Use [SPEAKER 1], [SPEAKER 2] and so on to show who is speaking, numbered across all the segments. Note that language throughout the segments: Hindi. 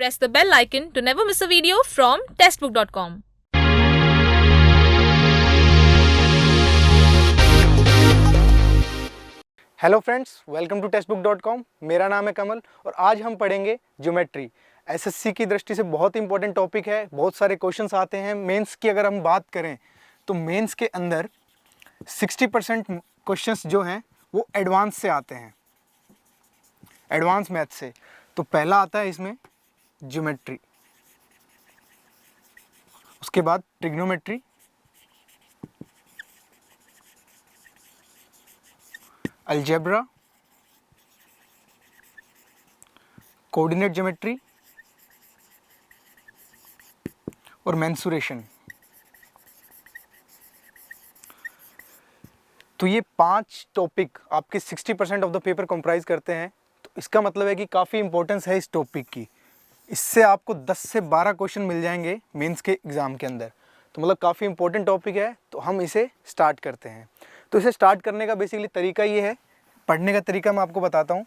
[SPEAKER 1] Press the bell icon to never miss a video from testbook.com.
[SPEAKER 2] Hello friends, welcome to Testbook dot com. मेरा नाम है कमल और आज हम पढ़ेंगे ज्योमेट्री। एसएससी की दृष्टि से बहुत इंपॉर्टेंट टॉपिक है। बहुत सारे क्वेश्चंस आते हैं। मेंस की अगर हम बात करें तो मेंस के अंदर 60% क्वेश्चंस जो हैं वो एडवांस से आते हैं, एडवांस मैथ से। तो पहला आता है इसमें ज्योमेट्री, उसके बाद ट्रिग्नोमेट्री, अलजेब्रा, कोऑर्डिनेट ज्योमेट्री और मेंसुरेशन। तो ये 5 टॉपिक आपके 60% ऑफ द पेपर कंप्राइज करते हैं। तो इसका मतलब है कि काफ़ी इंपॉर्टेंस है इस टॉपिक की। इससे आपको 10 से 12 क्वेश्चन मिल जाएंगे मेंस के एग्ज़ाम के अंदर। तो मतलब काफ़ी इंपॉर्टेंट टॉपिक है। तो हम इसे स्टार्ट करते हैं। तो इसे स्टार्ट करने का बेसिकली तरीका ये है, पढ़ने का तरीका मैं आपको बताता हूँ।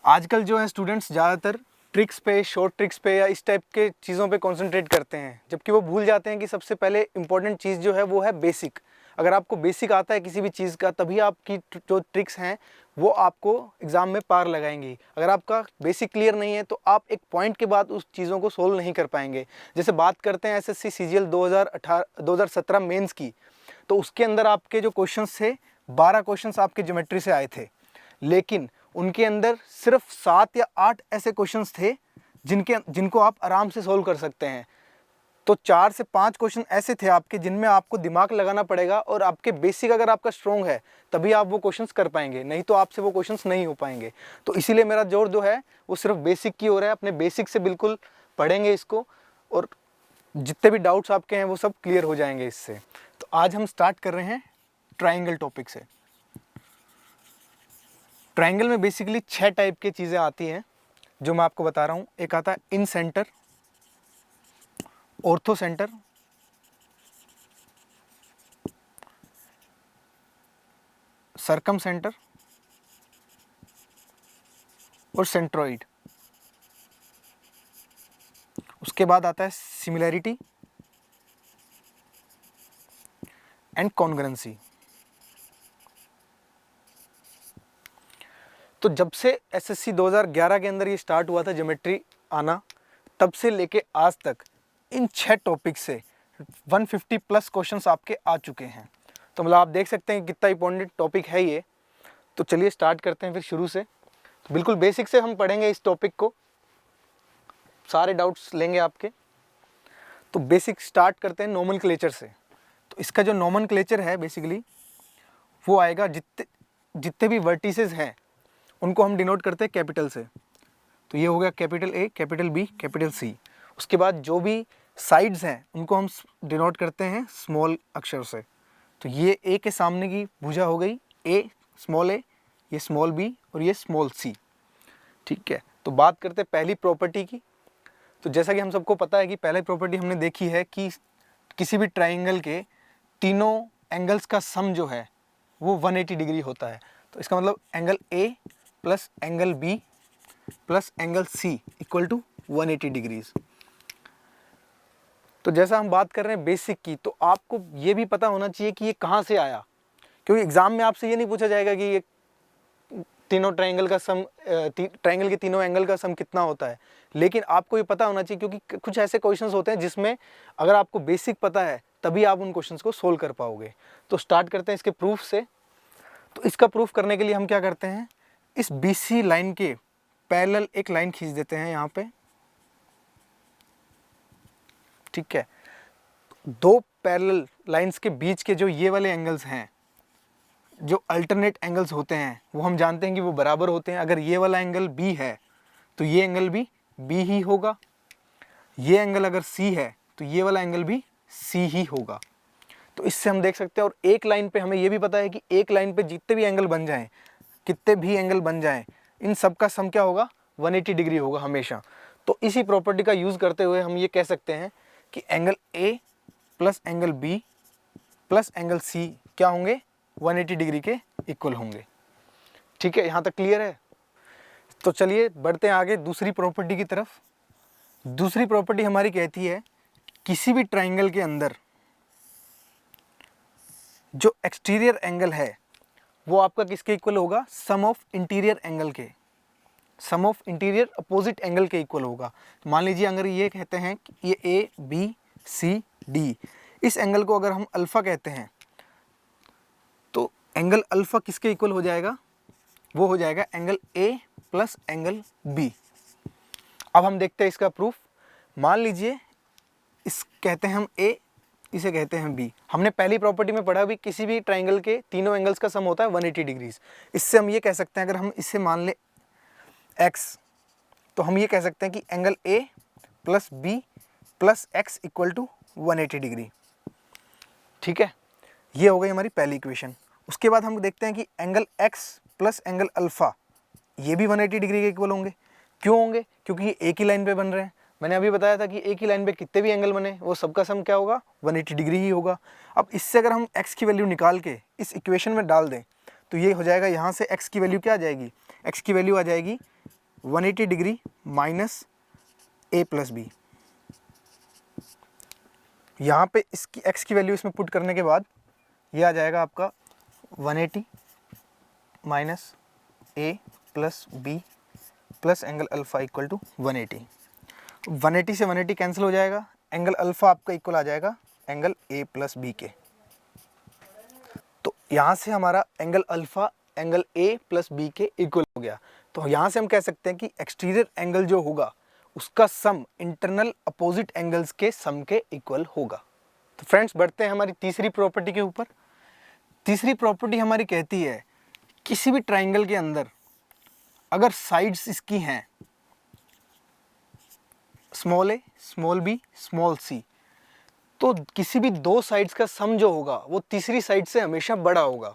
[SPEAKER 2] आजकल जो है स्टूडेंट्स ज़्यादातर ट्रिक्स पे, शॉर्ट ट्रिक्स पे या इस टाइप के चीज़ों पे कंसंट्रेट करते हैं, जबकि वो भूल जाते हैं कि सबसे पहले इंपॉर्टेंट चीज़ जो है वो है बेसिक। अगर आपको बेसिक आता है किसी भी चीज़ का, तभी आपकी जो ट्रिक्स हैं वो आपको एग्ज़ाम में पार लगाएंगी। अगर आपका बेसिक क्लियर नहीं है तो आप एक पॉइंट के बाद उस चीज़ों को सोल्व नहीं कर पाएंगे। जैसे बात करते हैं एसएससी सीजीएल 2017 मेंस की, तो उसके अंदर आपके जो क्वेश्चंस थे 12 क्वेश्चंस आपके ज्योमेट्री से आए थे, लेकिन उनके अंदर सिर्फ 7 या 8 ऐसे क्वेश्चंस थे जिनको आप आराम से सोल्व कर सकते हैं। तो 4 से 5 क्वेश्चन ऐसे थे आपके जिनमें आपको दिमाग लगाना पड़ेगा, और आपके बेसिक अगर आपका स्ट्रॉन्ग है तभी आप वो क्वेश्चंस कर पाएंगे, नहीं तो आपसे वो क्वेश्चंस नहीं हो पाएंगे। तो इसीलिए मेरा जोर जो है वो सिर्फ बेसिक की ओर है। अपने बेसिक से बिल्कुल पढ़ेंगे इसको, और जितने भी डाउट्स आपके हैं वो सब क्लियर हो जाएंगे इससे। तो आज हम स्टार्ट कर रहे हैं ट्राइंगल टॉपिक से। ट्राइंगल में बेसिकली 6 टाइप की चीज़ें आती हैं जो मैं आपको बता रहा हूँ। एक आता है incentre, orthocentre, circumcentre और सेंट्रोइड। उसके बाद आता है सिमिलैरिटी एंड कॉन्ग्रुएंसी। तो जब से एसएससी 2011 के अंदर ये स्टार्ट हुआ था ज्योमेट्री आना, तब से लेके आज तक इन 6 टॉपिक से 150 प्लस क्वेश्चंस आपके आ चुके हैं। तो मतलब आप देख सकते हैं कितना इंपॉर्टेंट टॉपिक है ये। तो चलिए स्टार्ट करते हैं फिर शुरू से। तो बिल्कुल बेसिक से हम पढ़ेंगे इस टॉपिक को, सारे डाउट्स लेंगे आपके। तो बेसिक स्टार्ट करते हैं नोमेनक्लेचर से। तो इसका जो नोमेनक्लेचर है बेसिकली वो आएगा, जितने भी वर्टिसेस हैं उनको हम डिनोट करते हैं कैपिटल से। तो ये हो गया capital A, capital B, capital C. उसके बाद जो भी साइड्स हैं उनको हम डिनोट करते हैं स्मॉल अक्षर से। तो ये ए के सामने की भुजा हो गई ए, ये स्मॉल बी और ये स्मॉल सी। ठीक है। तो बात करते हैं पहली प्रॉपर्टी की। तो जैसा कि हम सबको पता है कि पहली प्रॉपर्टी हमने देखी है कि किसी भी ट्राइंगल के तीनों एंगल्स का सम जो है वो 180 डिग्री होता है। तो इसका मतलब angle A plus angle B plus angle C equal to 180 degrees. तो जैसा हम बात कर रहे हैं बेसिक की, तो आपको ये भी पता होना चाहिए कि ये कहाँ से आया, क्योंकि एग्जाम में आपसे ये नहीं पूछा जाएगा कि ये तीनों ट्राइंगल का सम, ट्राइंगल के तीनों एंगल का सम कितना होता है। लेकिन आपको ये पता होना चाहिए, क्योंकि कुछ ऐसे क्वेश्चंस होते हैं जिसमें अगर आपको बेसिक पता है तभी आप उन क्वेश्चंस को सोल्व कर पाओगे। तो स्टार्ट करते हैं इसके प्रूफ से। तो इसका प्रूफ करने के लिए हम क्या करते हैं, इस BC लाइन के पैरेलल एक लाइन खींच देते हैं यहाँ पे। ठीक है। दो पैरेलल लाइंस के बीच के जो ये वाले एंगल्स हैं, जो अल्टरनेट एंगल्स होते हैं, वो हम जानते हैं कि वो बराबर होते हैं। अगर ये वाला एंगल B है तो ये एंगल भी B ही होगा। ये एंगल अगर C है तो ये वाला एंगल भी C ही होगा। तो इससे हम देख सकते हैं। और एक लाइन पे हमें ये भी पता है कि एक लाइन पे जितने भी एंगल बन जाएं, कितने भी एंगल बन जाएं, इन सब का सम क्या होगा, 180 डिग्री होगा हमेशा। तो इसी प्रॉपर्टी का यूज़ करते हुए हम ये कह सकते हैं कि angle A plus angle B plus angle C क्या होंगे, 180 डिग्री के इक्वल होंगे। ठीक है, यहाँ तक क्लियर है। तो चलिए बढ़ते हैं आगे दूसरी प्रॉपर्टी की तरफ। दूसरी प्रॉपर्टी हमारी कहती है किसी भी ट्राइंगल के अंदर जो एक्सटीरियर एंगल है वो आपका किसके इक्वल होगा, सम ऑफ इंटीरियर एंगल के, सम ऑफ इंटीरियर अपोजिट एंगल के इक्वल होगा। तो मान लीजिए अगर ये कहते हैं कि ये ए बी सी डी, इस एंगल को अगर हम अल्फ़ा कहते हैं तो एंगल अल्फ़ा किसके इक्वल हो जाएगा, वो हो जाएगा angle A plus angle B. अब हम देखते हैं इसका प्रूफ। मान लीजिए इस कहते हैं हम ए, इसे कहते हैं बी। हमने पहली प्रॉपर्टी में पढ़ा भी किसी भी ट्राइंगल के तीनों एंगल्स का सम होता है 180 डिग्रीज। इससे हम ये कह सकते हैं, अगर हम इसे मान ले x, तो हम ये कह सकते हैं कि angle a plus B plus X equal to 180 degree. ठीक है, ये हो गई हमारी पहली इक्वेशन। उसके बाद हम देखते हैं कि angle x plus angle alpha ये भी 180 डिग्री के इक्वल होंगे। क्यों होंगे, क्योंकि ये एक ही लाइन पे बन रहे हैं। मैंने अभी बताया था कि एक ही लाइन पे कितने भी एंगल बने वो सबका सम क्या होगा, 180 डिग्री ही होगा। अब इससे अगर हम x की वैल्यू निकाल के इस इक्वेशन में डाल दें तो ये हो जाएगा, यहाँ से x की वैल्यू क्या आ जाएगी, x की वैल्यू आ जाएगी 180 degree minus a plus B. यहाँ पे इसकी x की वैल्यू इसमें पुट करने के बाद ये आ जाएगा आपका 180 minus a plus B plus angle alpha equal to 180। 180 से 180 कैंसिल हो जाएगा, एंगल अल्फ़ा आपका इक्वल आ जाएगा एंगल a प्लस बी के। तो यहाँ से हमारा angle alpha angle a plus B के इक्वल हो गया। तो यहाँ से हम कह सकते हैं कि एक्सटीरियर एंगल जो होगा उसका सम इंटरनल अपोजिट एंगल्स के सम के इक्वल होगा। तो फ्रेंड्स बढ़ते हैं हमारी तीसरी प्रॉपर्टी के ऊपर। तीसरी प्रॉपर्टी हमारी कहती है किसी भी ट्राइंगल के अंदर अगर साइड्स इसकी हैं small A small B small सी, तो किसी भी दो साइड्स का सम जो होगा वो तीसरी साइड से हमेशा बड़ा होगा।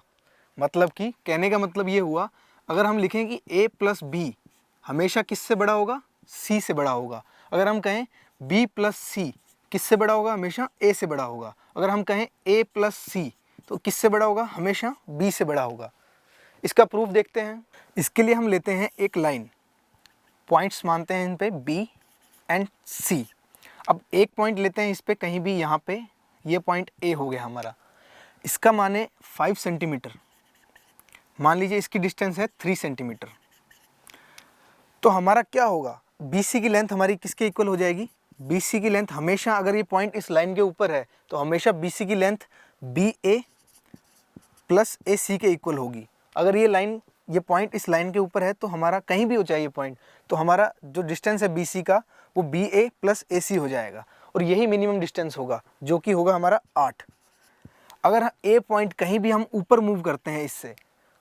[SPEAKER 2] मतलब कि कहने का मतलब ये हुआ, अगर हम लिखें कि a प्लस बी हमेशा किससे बड़ा होगा, c से बड़ा होगा। अगर हम कहें b प्लस सी किससे बड़ा होगा, हमेशा a से बड़ा होगा। अगर हम कहें a प्लस सी तो किससे बड़ा होगा, हमेशा b से बड़ा होगा। इसका प्रूफ देखते हैं। इसके लिए हम लेते हैं एक लाइन, पॉइंट्स मानते हैं इन पे b एंड c। अब एक पॉइंट लेते हैं इस पे कहीं भी, यहाँ पे ये पॉइंट a हो गया हमारा, इसका माने 5 सेंटीमीटर, मान लीजिए इसकी डिस्टेंस है 3 सेंटीमीटर। तो हमारा क्या होगा, BC की लेंथ हमारी किसके इक्वल हो जाएगी, BC की लेंथ हमेशा, अगर ये पॉइंट इस लाइन के ऊपर है तो हमेशा BC की लेंथ BA प्लस AC के इक्वल होगी। अगर ये पॉइंट इस लाइन के ऊपर है तो हमारा कहीं भी हो चाहे ये पॉइंट, तो हमारा जो डिस्टेंस है BC का वो BA प्लस AC हो जाएगा और यही मिनिमम डिस्टेंस होगा जो कि होगा हमारा 8। अगर A पॉइंट कहीं भी हम ऊपर मूव करते हैं इससे,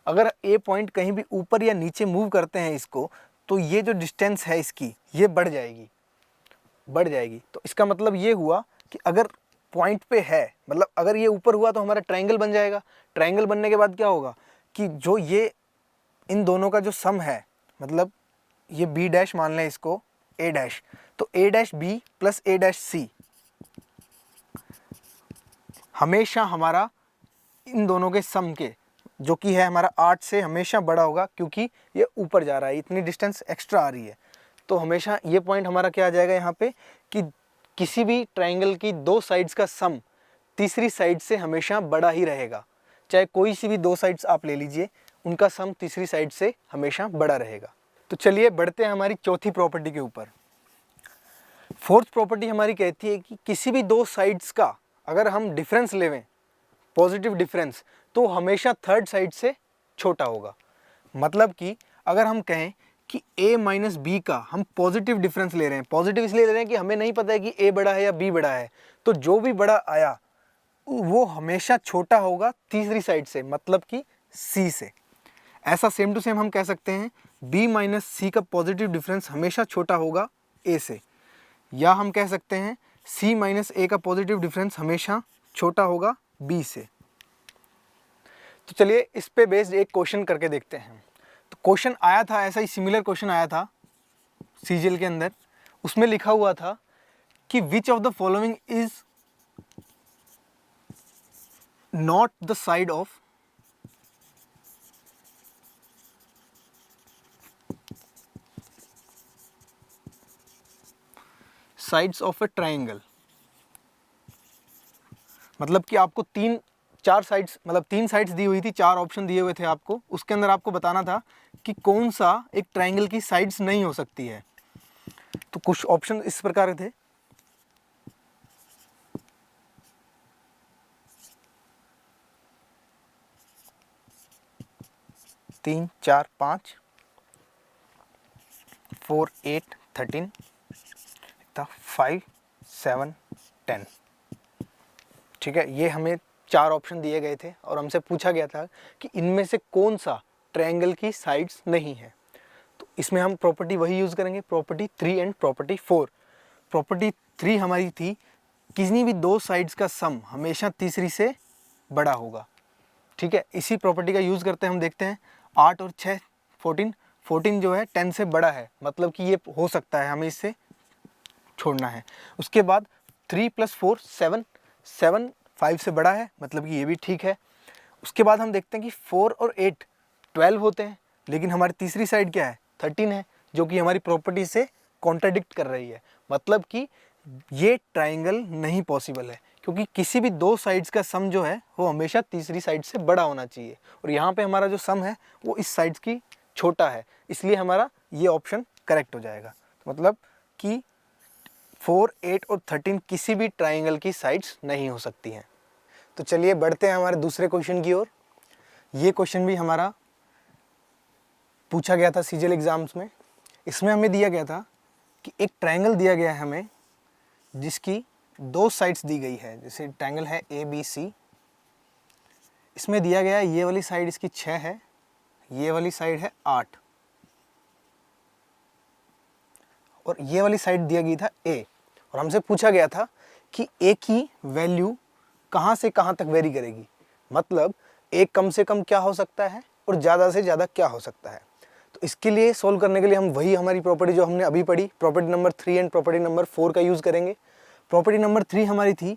[SPEAKER 2] अगर A पॉइंट कहीं भी ऊपर या नीचे मूव करते हैं इसको, तो ये जो डिस्टेंस है इसकी ये बढ़ जाएगी। तो इसका मतलब ये हुआ कि अगर पॉइंट पे है, मतलब अगर ये ऊपर हुआ तो हमारा ट्रायंगल बन जाएगा। ट्रायंगल बनने के बाद क्या होगा कि जो ये इन दोनों का जो सम है, मतलब ये B डैश मान लें इसको A डैश, तो A dash B plus A dash C हमेशा हमारा इन दोनों के सम के, जो कि है हमारा 8 से, हमेशा बड़ा होगा, क्योंकि ये ऊपर जा रहा है, इतनी डिस्टेंस एक्स्ट्रा आ रही है। तो हमेशा ये पॉइंट हमारा क्या आ जाएगा यहाँ पे कि किसी भी ट्रायंगल की दो साइड्स का सम तीसरी साइड से हमेशा बड़ा ही रहेगा। चाहे कोई सी भी दो साइड्स आप ले लीजिए, उनका सम तीसरी साइड से हमेशा बड़ा रहेगा। तो चलिए बढ़ते हैं हमारी चौथी प्रॉपर्टी के ऊपर। फोर्थ प्रॉपर्टी हमारी कहती है कि किसी भी दो साइड्स का अगर हम डिफरेंस लेवें, पॉजिटिव डिफरेंस, तो हमेशा थर्ड साइड से छोटा होगा। मतलब कि अगर हम कहें कि a माइनस बी का हम पॉजिटिव डिफरेंस ले रहे हैं, पॉजिटिव इसलिए ले रहे हैं कि हमें नहीं पता है कि a बड़ा है या b बड़ा है, तो जो भी बड़ा आया वो हमेशा छोटा होगा तीसरी साइड से, मतलब कि c से। ऐसा सेम टू सेम हम कह सकते हैं b माइनस सी का पॉजिटिव डिफरेंस हमेशा छोटा होगा a से, या हम कह सकते हैं c माइनस a का पॉजिटिव डिफरेंस हमेशा छोटा होगा b से। तो चलिए इस पे बेस्ड एक क्वेश्चन करके देखते हैं। तो क्वेश्चन आया था, ऐसा ही सिमिलर क्वेश्चन आया था सीजीएल के अंदर। उसमें लिखा हुआ था कि which of the following is not the side of sides of A triangle, मतलब कि आपको तीन साइड्स दी हुई थी, 4 ऑप्शन दिए हुए थे आपको, उसके अंदर आपको बताना था कि कौन सा एक ट्राइंगल की साइड्स नहीं हो सकती है। तो कुछ ऑप्शन इस प्रकार थे, 3, 4, 5, 4, 8, 13 था, 5, 7, 10। ठीक है, ये हमें 4 ऑप्शन दिए गए थे और हमसे पूछा गया था कि इनमें से कौन सा ट्रायंगल की साइड्स नहीं है। तो इसमें हम प्रॉपर्टी वही यूज़ करेंगे, प्रॉपर्टी 3 एंड प्रॉपर्टी 4। प्रॉपर्टी 3 हमारी थी, किसी भी 2 साइड्स का सम हमेशा तीसरी से बड़ा होगा। ठीक है, इसी प्रॉपर्टी का यूज़ करते हैं हम देखते हैं 8 और 6 14, 14 जो है 10 से बड़ा है, मतलब कि ये हो सकता है, हमें इससे छोड़ना है। उसके बाद 3 + 4 7, 7 5 से बड़ा है, मतलब कि ये भी ठीक है। उसके बाद हम देखते हैं कि 4 और 8 12 होते हैं, लेकिन हमारी तीसरी साइड क्या है 13 है, जो कि हमारी प्रॉपर्टी से कॉन्ट्राडिक्ट कर रही है, मतलब कि ये ट्राइंगल नहीं पॉसिबल है, क्योंकि किसी भी 2 साइड्स का सम जो है वो हमेशा तीसरी साइड से बड़ा होना चाहिए, और यहाँ पे हमारा जो सम है वो इस साइड्स की छोटा है, इसलिए हमारा ये ऑप्शन करेक्ट हो जाएगा। तो मतलब कि 4, 8 और 13 किसी भी ट्राइंगल की साइड्स नहीं हो सकती हैं। तो चलिए बढ़ते हैं हमारे दूसरे क्वेश्चन की ओर। ये क्वेश्चन भी हमारा पूछा गया था सीजीएल एग्जाम्स में। इसमें हमें दिया गया था कि एक ट्राइंगल दिया गया है हमें, जिसकी 2 साइड्स दी गई है, जैसे ट्राइंगल है ABC। इसमें दिया गया है ये वाली साइड इसकी 6 है, ये वाली साइड है 8, और ये वाली साइड दिया गई था A। और हमसे पूछा गया था कि A की वैल्यू कहाँ से कहाँ तक वेरी करेगी, मतलब A कम से कम क्या हो सकता है और ज़्यादा से ज़्यादा क्या हो सकता है। तो इसके लिए सोल्व करने के लिए हम वही हमारी प्रॉपर्टी जो हमने अभी पढ़ी, property number 3 and property number 4 का यूज़ करेंगे। प्रॉपर्टी नंबर 3 हमारी थी,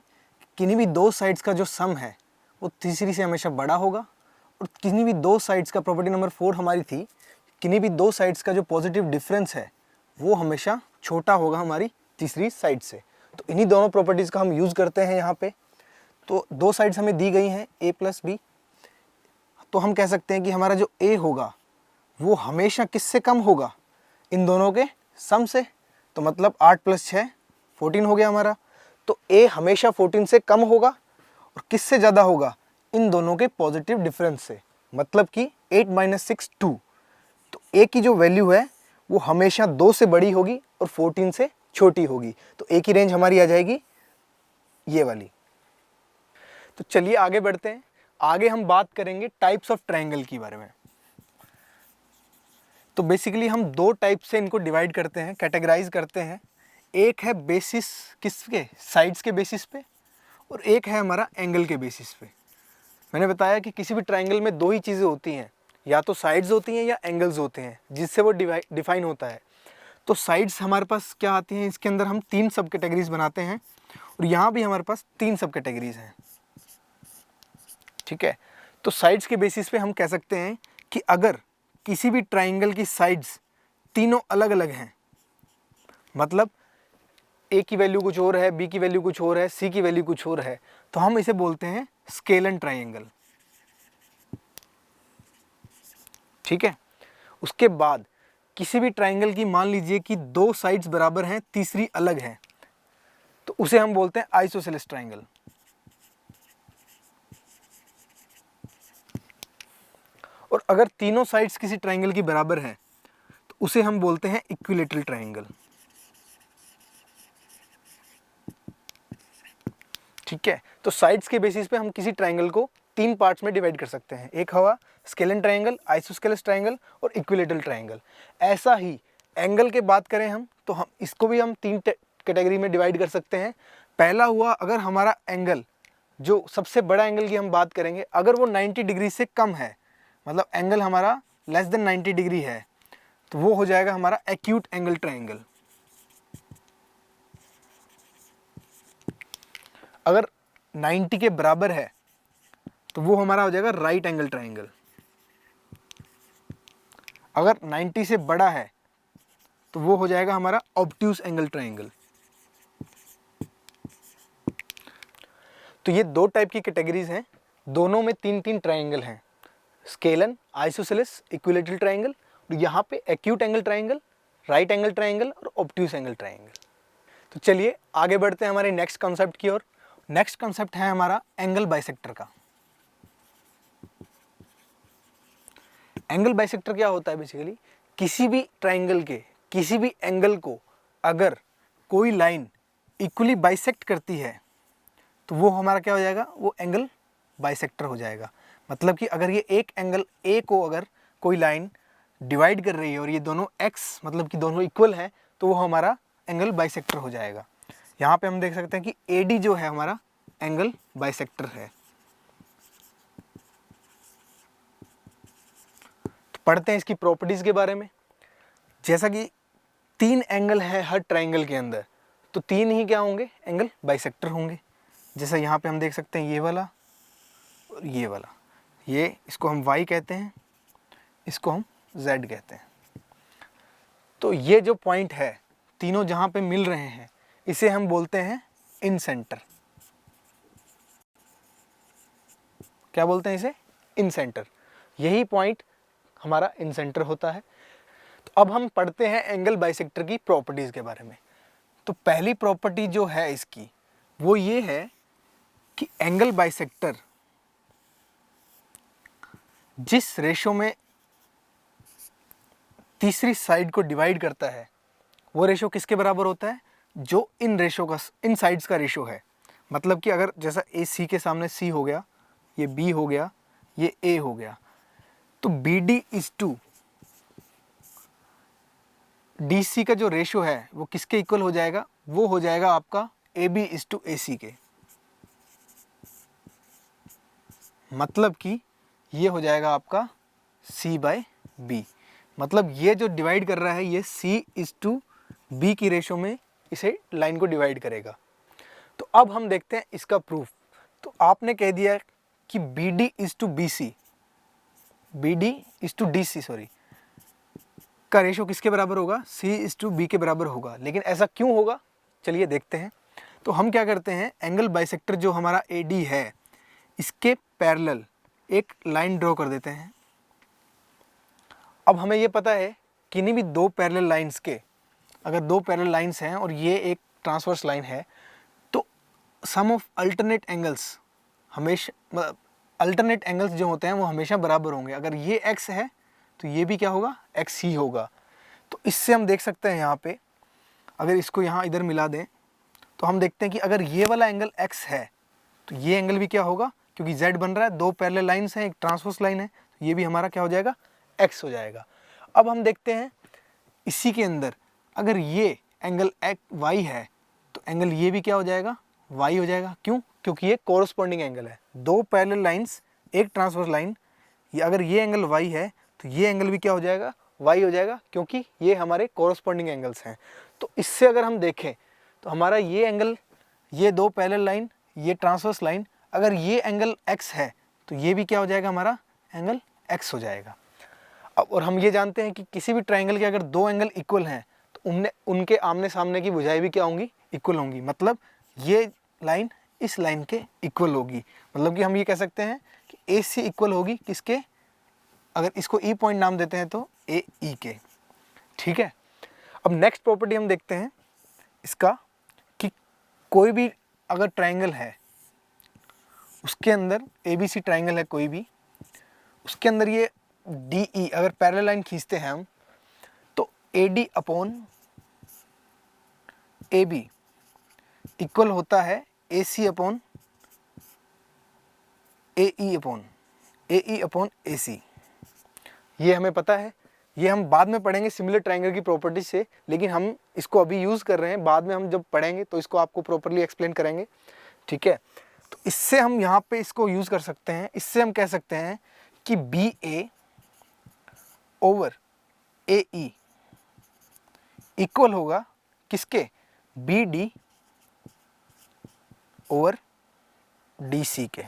[SPEAKER 2] किन्हीं भी 2 साइड्स का जो सम है वो तीसरी से हमेशा बड़ा होगा, और किन्हीं भी 2 साइड्स का, प्रॉपर्टी नंबर 4 हमारी थी, किन्हीं भी 2 साइड्स का जो पॉजिटिव डिफरेंस है वो हमेशा छोटा होगा हमारी तीसरी साइड से। तो इन्हीं दोनों प्रॉपर्टीज़ का हम यूज़ करते हैं यहाँ पे। तो 2 साइड्स हमें दी गई हैं A + B, तो हम कह सकते हैं कि हमारा जो A होगा वो हमेशा किससे कम होगा, इन दोनों के सम से। तो मतलब 8 + 6 14 हो गया हमारा, तो A हमेशा 14 से कम होगा, और किससे ज़्यादा होगा, इन दोनों के पॉजिटिव डिफरेंस से, मतलब कि 8 - 6 2। तो A की जो वैल्यू है वो हमेशा 2 से बड़ी होगी और 14 से छोटी होगी, तो A की रेंज हमारी आ जाएगी ये वाली। तो चलिए आगे बढ़ते हैं। आगे हम बात करेंगे टाइप्स ऑफ ट्रायंगल के बारे में। तो बेसिकली हम 2 टाइप से इनको डिवाइड करते हैं, कैटेगराइज करते हैं। एक है बेसिस किसके, साइड्स के बेसिस पे, और एक है हमारा एंगल के बेसिस पे। मैंने बताया कि किसी भी ट्रायंगल में 2 ही चीज़ें होती हैं, या तो साइड्स होती हैं या एंगल्स होते हैं, जिससे वो डिफाइन होता है। तो साइड्स हमारे पास क्या आती हैं, इसके अंदर हम 3 सब कैटेगरीज बनाते हैं, और यहाँ भी हमारे पास 3 सब कैटेगरीज हैं। ठीक है, तो साइड्स के बेसिस पे हम कह सकते हैं कि अगर किसी भी ट्राइंगल की साइड्स तीनों अलग अलग हैं, मतलब A की वैल्यू कुछ और है, B की वैल्यू कुछ और है, C की वैल्यू कुछ और है, तो हम इसे बोलते हैं स्केलन ट्राइंगल। ठीक है, उसके बाद किसी भी ट्राइंगल की मान लीजिए कि 2 साइड्स बराबर हैं, तीसरी अलग है, तो उसे हम बोलते हैं आइसोसेलेस ट्राइंगल। और अगर तीनों साइड्स किसी ट्राइंगल की बराबर हैं तो उसे हम बोलते हैं इक्विलेटरल ट्राइंगल। ठीक है, तो साइड्स के बेसिस पे हम किसी ट्राइंगल को 3 पार्ट्स में डिवाइड कर सकते हैं, एक हुआ स्केलन ट्राइंगल, आइसोस्केलेस ट्राइंगल और इक्विलेटरल ट्राइंगल। ऐसा ही एंगल के बात करें हम, तो हम इसको भी हम 3 कैटेगरी में डिवाइड कर सकते हैं। पहला हुआ, अगर हमारा एंगल, जो सबसे बड़ा एंगल की हम बात करेंगे, अगर वो 90 डिग्री से कम है, मतलब एंगल हमारा लेस देन 90 डिग्री है, तो वो हो जाएगा हमारा एक्यूट एंगल ट्राइंगल। अगर 90 के बराबर है तो वो हमारा हो जाएगा राइट एंगल ट्राइंगल। अगर 90 से बड़ा है तो वो हो जाएगा हमारा ऑब्ट्यूज एंगल ट्राइंगल। तो ये दो टाइप की कैटेगरीज हैं, दोनों में 3-3 ट्राइंगल हैं, स्केलन, आइसोसेलेस, इक्विलैटरल ट्राइंगल, और यहाँ पे acute angle triangle, right angle triangle और ऑब्ट्यूस एंगल ट्राइंगल। तो चलिए आगे बढ़ते हैं हमारे नेक्स्ट कॉन्सेप्ट की ओर। नेक्स्ट कॉन्सेप्ट है हमारा एंगल बाइसेक्टर का। एंगल बाइसेक्टर क्या होता है? बेसिकली किसी भी ट्राइंगल के किसी भी एंगल को अगर कोई लाइन इक्वली बाइसेक्ट करती है तो वो हमारा क्या हो जाएगा? वो एंगल बाइसेक्टर हो जाएगा। मतलब कि अगर ये एक एंगल ए को अगर कोई लाइन डिवाइड कर रही है और ये दोनों एक्स मतलब कि दोनों इक्वल हैं तो वो हमारा एंगल बाइसेक्टर हो जाएगा। यहाँ पे हम देख सकते हैं कि एडी जो है हमारा एंगल बाइसेक्टर है। तो पढ़ते हैं इसकी प्रॉपर्टीज के बारे में। जैसा कि 3 एंगल है हर ट्राइंगल के अंदर, तो 3 ही क्या होंगे? एंगल बाइसेक्टर होंगे। जैसा यहाँ पे हम देख सकते हैं ये वाला और ये वाला, ये इसको हम y कहते हैं, इसको हम z कहते हैं। तो ये जो पॉइंट है तीनों जहाँ पे मिल रहे हैं इसे हम बोलते हैं इन सेंटर। क्या बोलते हैं इसे? इन सेंटर। यही पॉइंट हमारा इन सेंटर होता है। तो अब हम पढ़ते हैं एंगल बाइसेक्टर की प्रॉपर्टीज के बारे में। तो पहली प्रॉपर्टी जो है इसकी वो ये है कि एंगल बाइसेक्टर जिस रेशो में तीसरी साइड को डिवाइड करता है वो रेशो किसके बराबर होता है? जो इन रेशो का, इन साइड्स का रेशो है। मतलब कि अगर जैसा ए सी के सामने सी हो गया, ये बी हो गया, ये ए हो गया, तो B D is to D C का जो रेशो है वो किसके इक्वल हो जाएगा? वो हो जाएगा आपका A B is to A सी के। मतलब कि ये हो जाएगा आपका c बाय बी। मतलब ये जो डिवाइड कर रहा है ये c इज टू बी की रेशो में इसे लाइन को डिवाइड करेगा। तो अब हम देखते हैं इसका प्रूफ। तो आपने कह दिया कि B D is to B C, B D is to D C sorry का रेशो किसके बराबर होगा? c इज टू बी के बराबर होगा। लेकिन ऐसा क्यों होगा? चलिए देखते हैं। तो हम क्या करते हैं, एंगल बाइसेक्टर जो हमारा ए डी है इसके पैरेलल एक लाइन ड्रॉ कर देते हैं। अब हमें ये पता है किन्हीं भी दो पैरेलल लाइंस के, अगर दो पैरेलल लाइंस हैं और ये एक ट्रांसवर्स लाइन है, तो सम ऑफ अल्टरनेट एंगल्स हमेशा, अल्टरनेट एंगल्स जो होते हैं वो हमेशा बराबर होंगे। अगर ये x है तो ये भी क्या होगा? x ही होगा। तो इससे हम देख सकते हैं यहाँ पे, अगर इसको यहाँ इधर मिला दें तो हम देखते हैं कि अगर ये वाला एंगल x है तो ये एंगल भी क्या होगा? क्योंकि z बन रहा है, दो पैरेलल लाइंस हैं, एक ट्रांसवर्स लाइन है, तो ये भी हमारा क्या हो जाएगा? x हो जाएगा। अब हम देखते हैं इसी के अंदर अगर ये एंगल y है तो एंगल ये भी क्या हो जाएगा? y हो जाएगा। क्यों? क्योंकि ये कोरस्पॉन्डिंग एंगल है, दो पैरेलल लाइंस एक ट्रांसवर्स लाइन। ये अगर ये एंगल y है तो ये एंगल भी क्या हो जाएगा? y हो जाएगा, क्योंकि ये हमारे कोरस्पॉन्डिंग एंगल्स हैं। तो इससे अगर हम देखें तो हमारा ये एंगल, ये दो पैरेलल लाइन, ये ट्रांसवर्स लाइन, अगर ये एंगल x है तो ये भी क्या हो जाएगा? हमारा एंगल x हो जाएगा। अब और हम ये जानते हैं कि किसी भी ट्राइंगल के अगर दो एंगल इक्वल हैं तो उनके आमने सामने की भुजाएं भी क्या होंगी? इक्वल होंगी। मतलब ये लाइन इस लाइन के इक्वल होगी। मतलब कि हम ये कह सकते हैं कि ए सी इक्वल होगी किसके? अगर इसको ई पॉइंट नाम देते हैं तो ए ई के। ठीक है। अब नेक्स्ट प्रॉपर्टी हम देखते हैं इसका कि कोई भी अगर ट्राइंगल है उसके अंदर ABC ट्राइंगल है कोई भी, उसके अंदर ये DE अगर पैरेलल लाइन खींचते हैं हम तो AD अपॉन AB इक्वल होता है AC upon AE upon AC। ये हमें पता है, ये हम बाद में पढ़ेंगे सिमिलर ट्राइंगल की प्रॉपर्टीज से, लेकिन हम इसको अभी यूज़ कर रहे हैं। बाद में हम जब पढ़ेंगे तो इसको आपको प्रॉपरली एक्सप्लेन करेंगे। ठीक है। तो इससे हम यहाँ पे इसको यूज़ कर सकते हैं। इससे हम कह सकते हैं कि BA ओवर AE इक्वल होगा किसके? BD ओवर DC के।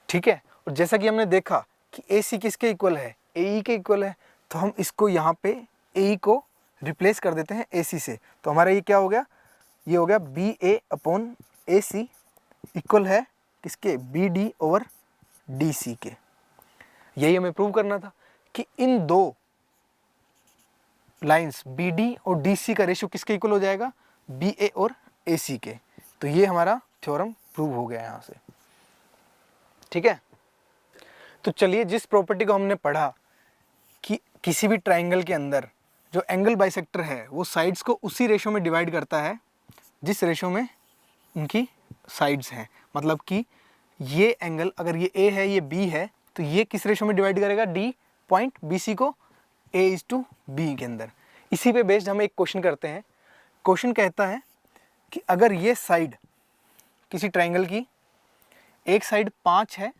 [SPEAKER 2] ठीक है। और जैसा कि हमने देखा कि AC किसके इक्वल है? AE के इक्वल है। तो हम इसको यहाँ पे AE को रिप्लेस कर देते हैं AC से। तो हमारा ये क्या हो गया? ये हो गया BA अपॉन AC इक्वल है किसके, B D over D C के। यही हमें प्रूव करना था कि इन दो लाइंस बी डी और डी सी का रेशियो किसके इक्वल हो जाएगा, बी ए और ए सी के। तो ये हमारा थ्योरम प्रूव हो गया यहाँ से। ठीक है, तो चलिए जिस प्रॉपर्टी को हमने पढ़ा कि किसी भी ट्राइंगल के अंदर जो एंगल बाइसेक्टर है वो साइड्स को उसी रेशियो में डिवाइड करता है जिस रेशियो में उनकी साइड्स हैं। मतलब कि ये एंगल अगर ये ए है ये बी है तो ये किस रेशियो में डिवाइड करेगा, डी पॉइंट बी सी को A:B के अंदर। इसी पे बेस्ड हम एक क्वेश्चन करते हैं। क्वेश्चन कहता है कि अगर ये साइड किसी ट्राइंगल की एक साइड 5 है,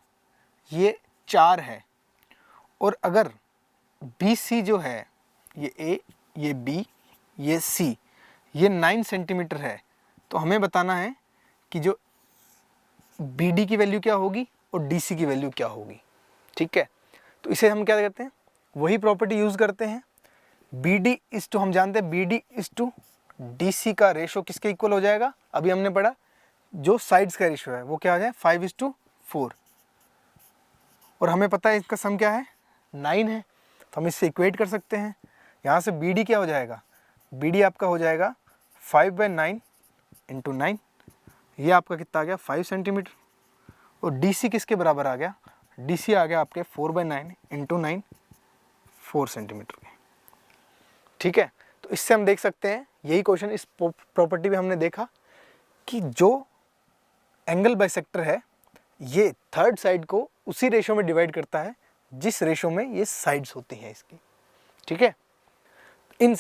[SPEAKER 2] ये 4 है, और अगर BC जो है ये A, ये B, ये C, ये 9 सेंटीमीटर है, तो हमें बताना है कि जो BD की वैल्यू क्या होगी और DC की वैल्यू क्या होगी। ठीक है, तो इसे हम क्या करते हैं, वही प्रॉपर्टी यूज़ करते हैं। BD हम जानते हैं BD DC का रेशो किसके इक्वल हो जाएगा, अभी हमने पढ़ा जो साइड्स का रेशो है वो क्या हो जाए 5:4, और हमें पता है इसका सम क्या है 9 है, तो हम इससे इक्वेट कर सकते हैं। यहाँ से BD क्या हो जाएगा, BD आपका हो जाएगा 5/9 × 9, ये आपका कितना आ गया 5 सेंटीमीटर, और DC किसके बराबर आ गया, DC आ गया आपके 4/9 × 9 4 सेंटीमीटर के। ठीक है, तो इससे हम देख सकते हैं यही क्वेश्चन इस प्रॉपर्टी में हमने देखा कि जो एंगल बाइसेक्टर है ये थर्ड साइड को उसी रेशो में डिवाइड करता है जिस रेशो में ये साइड्स होती हैं इसकी। ठीक है, इन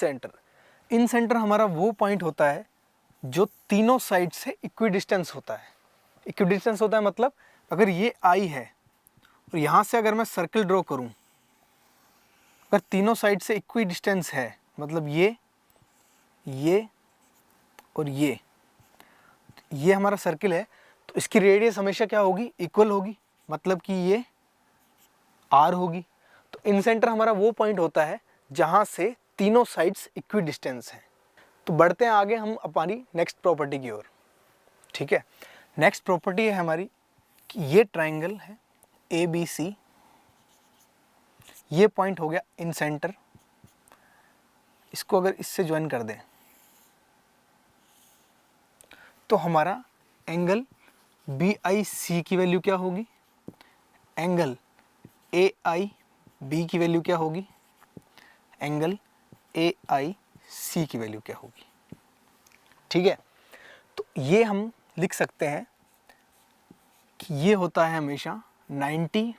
[SPEAKER 2] सेंटर हमारा वो पॉइंट होता है जो तीनों साइड से इक्विडिस्टेंस होता है। इक्विडिस्टेंस होता है मतलब अगर ये आई है और यहाँ से अगर मैं सर्कल ड्रॉ करूँ, अगर तीनों साइड से इक्विडिस्टेंस है मतलब ये और ये हमारा सर्किल है, तो इसकी रेडियस हमेशा क्या होगी, इक्वल होगी, मतलब कि ये r होगी। तो इन सेंटर हमारा वो पॉइंट होता है जहाँ से तीनों साइड्स इक्विडिस्टेंस हैं। तो बढ़ते हैं आगे हम हमारी नेक्स्ट प्रॉपर्टी की ओर। ठीक है, नेक्स्ट प्रॉपर्टी है हमारी कि ये ट्राइंगल है ABC, ये पॉइंट हो गया इन सेंटर, इसको अगर इससे ज्वाइन कर दें तो हमारा एंगल BIC की वैल्यू क्या होगी, एंगल AIB की वैल्यू क्या होगी, एंगल AIC की वैल्यू क्या होगी। ठीक है, तो ये हम लिख सकते हैं कि ये होता है हमेशा 90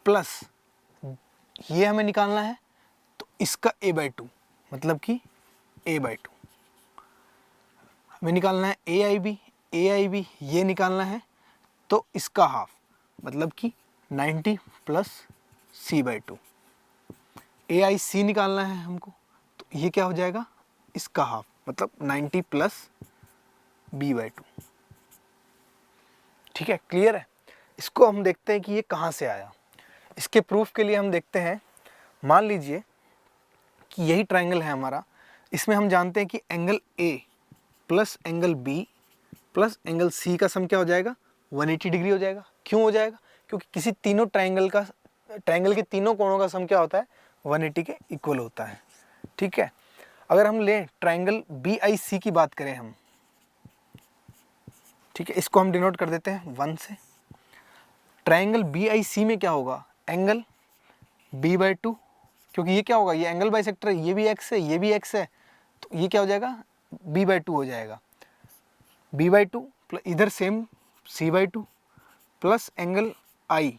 [SPEAKER 2] प्लस, ये हमें निकालना है तो इसका A/2 मतलब कि A/2 हमें निकालना है। AIB ये निकालना है तो इसका हाफ मतलब कि 90 प्लस C/2। AIC निकालना है हमको तो ये क्या हो जाएगा, इसका हाफ मतलब 90 प्लस B/2। ठीक है, क्लियर है। इसको हम देखते हैं कि ये कहाँ से आया। इसके प्रूफ के लिए हम देखते हैं, मान लीजिए कि यही ट्राइंगल है हमारा, इसमें हम जानते हैं कि angle A plus angle B plus angle C का सम क्या हो जाएगा 180 डिग्री हो जाएगा। क्यों हो जाएगा, क्योंकि किसी तीनों ट्राइंगल के तीनों कोणों का सम क्या होता है 180 के इक्वल होता है। ठीक है, अगर हम लें ट्राइंगल BIC की बात करें हम, ठीक है, इसको हम डिनोट कर देते हैं 1 से। ट्राइंगल BIC में क्या होगा, एंगल B/2, क्योंकि ये क्या होगा, ये एंगल बाइसेक्टर है, ये भी x है ये भी x है, तो ये क्या हो जाएगा B/2 हो जाएगा। B/2 प्लस इधर same C/2 plus angle I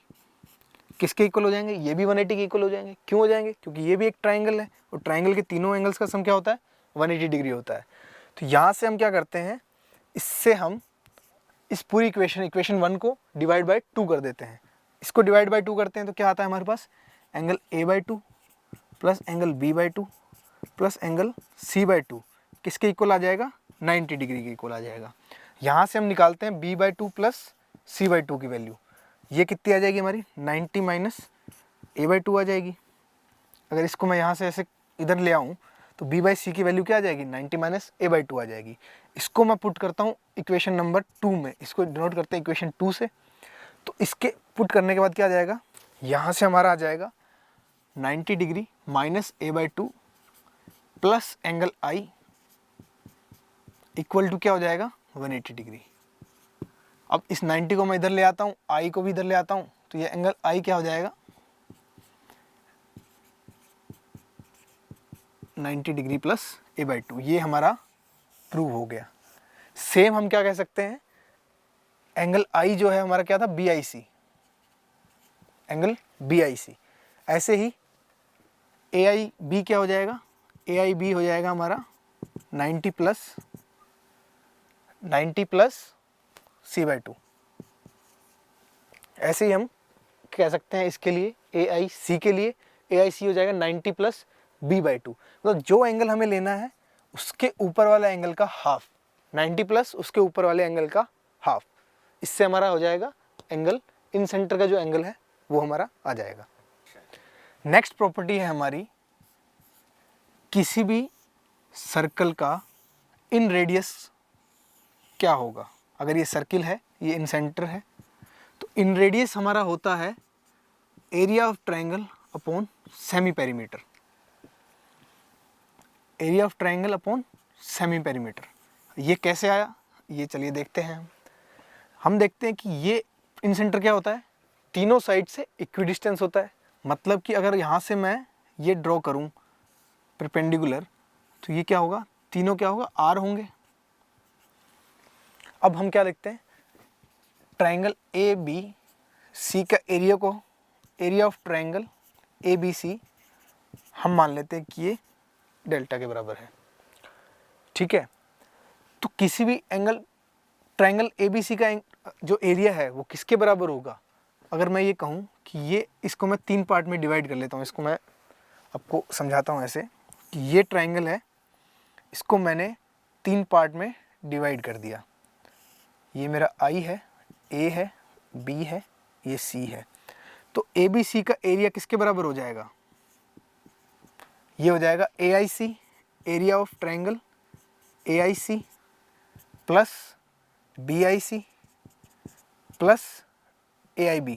[SPEAKER 2] किसके इक्वल हो जाएंगे, ये भी 180 के इक्वल हो जाएंगे। क्यों हो जाएंगे, क्योंकि ये भी एक ट्राइंगल है और ट्राइंगल के तीनों एंगल्स का सम क्या होता है 180 डिग्री होता है। तो यहाँ से हम क्या करते हैं, इससे हम इस पूरी इक्वेशन 1 को डिवाइड बाय 2 कर देते हैं। इसको डिवाइड बाय 2 करते हैं तो क्या आता है हमारे पास, angle A/2 plus angle B/2 plus angle C/2 किसके इक्वल आ जाएगा 90 डिग्री के इक्वल आ जाएगा। यहाँ से हम निकालते हैं B/2 प्लस C/2 की वैल्यू, ये कितनी आ जाएगी हमारी 90 माइनस A/2 आ जाएगी। अगर इसको मैं यहाँ से ऐसे इधर ले आऊँ तो b बाई सी की वैल्यू क्या आ जाएगी 90 माइनस a बाई 2 आ जाएगी। इसको मैं पुट करता हूँ इक्वेशन नंबर 2 में, इसको डिनोट करते हैं इक्वेशन 2 से। तो इसके पुट करने के बाद क्या आ जाएगा, यहाँ से हमारा आ जाएगा 90 degree minus a by 2 plus angle I equal to क्या हो जाएगा 180 डिग्री। अब इस 90 को मैं इधर ले आता हूँ, I को भी इधर ले आता हूँ, तो ये एंगल I क्या हो जाएगा 90 डिग्री प्लस a बाई 2। ये हमारा प्रूव हो गया। सेम हम क्या कह सकते हैं, एंगल I जो है हमारा क्या था BIC, एंगल BIC। ऐसे ही AIB क्या हो जाएगा, AIB हो जाएगा हमारा 90 प्लस C बाई 2। ऐसे ही हम कह सकते हैं इसके लिए AIC के लिए AIC हो जाएगा 90 प्लस B बाई 2। मतलब जो एंगल हमें लेना है उसके ऊपर वाला एंगल का हाफ, 90 प्लस उसके ऊपर वाले एंगल का हाफ। इससे हमारा हो जाएगा एंगल इन सेंटर का जो एंगल है वो हमारा आ जाएगा। नेक्स्ट प्रॉपर्टी है हमारी, किसी भी सर्कल का इन रेडियस क्या होगा। अगर ये सर्किल है, ये इन सेंटर है, तो इन रेडियस हमारा होता है area of triangle upon semi perimeter. Area of triangle upon semi perimeter ये कैसे आया, ये चलिए देखते हैं। हम देखते हैं कि ये इन सेंटर क्या होता है, तीनों साइड से इक्विडिस्टेंस होता है। मतलब कि अगर यहाँ से मैं ये ड्रॉ करूँ परपेंडिकुलर, तो ये क्या होगा, तीनों क्या होगा आर होंगे। अब हम क्या लिखते हैं, ट्रायंगल ए बी सी का एरिया को, area of triangle A B C हम मान लेते हैं कि ये डेल्टा के बराबर है। ठीक है, तो किसी भी angle triangle A B C का जो एरिया है वो किसके बराबर होगा। अगर मैं ये कहूँ कि ये, इसको मैं 3 पार्ट में डिवाइड कर लेता हूँ। इसको मैं आपको समझाता हूँ ऐसे कि ये ट्रायंगल है, इसको मैंने 3 पार्ट में डिवाइड कर दिया। ये मेरा I है, A है, B है, ये C है। तो ABC का एरिया किसके बराबर हो जाएगा, ये हो जाएगा AIC, area of triangle AIC plus BIC plus AIB,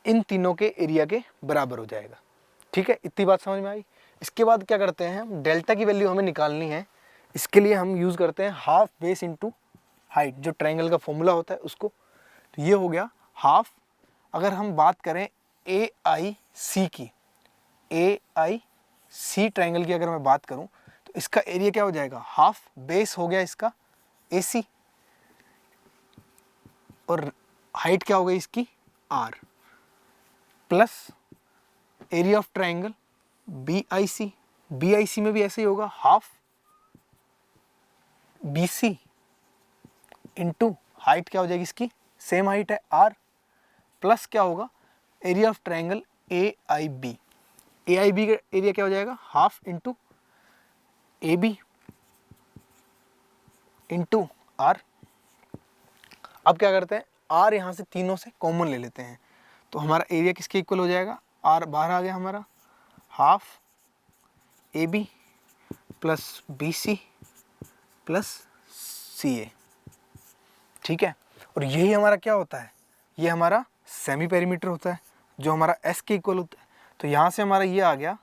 [SPEAKER 2] इन तीनों के एरिया के बराबर हो जाएगा। ठीक है, इतनी बात समझ में आई। इसके बाद क्या करते हैं, हम डेल्टा की वैल्यू हमें निकालनी है। इसके लिए हम यूज़ करते हैं हाफ बेस इनटू हाइट, जो ट्रायंगल का फॉर्मूला होता है उसको। तो ये हो गया हाफ। अगर हम बात करें AIC की, AIC ट्रायंगल की अगर मैं बात करूं, तो इसका एरिया क्या हो जाएगा, हाफ बेस हो गया इसका AC, और हाइट क्या हो गई इसकी R, plus area of triangle BIC, BIC में भी ऐसे ही होगा हाफ BC इंटू हाइट क्या हो जाएगी इसकी, सेम हाइट है R, प्लस क्या होगा area of triangle AIB, AIB का एरिया क्या हो जाएगा half into AB into R। अब क्या करते हैं, R यहाँ से तीनों से कॉमन ले लेते हैं, तो हमारा एरिया किसके इक्वल हो जाएगा, R बाहर आ गया हमारा, half AB plus BC plus CA। ठीक है, और यही हमारा क्या होता है, ये हमारा सेमी पेरीमीटर होता है जो हमारा S के इक्वल होता है। तो यहाँ से हमारा ये आ गया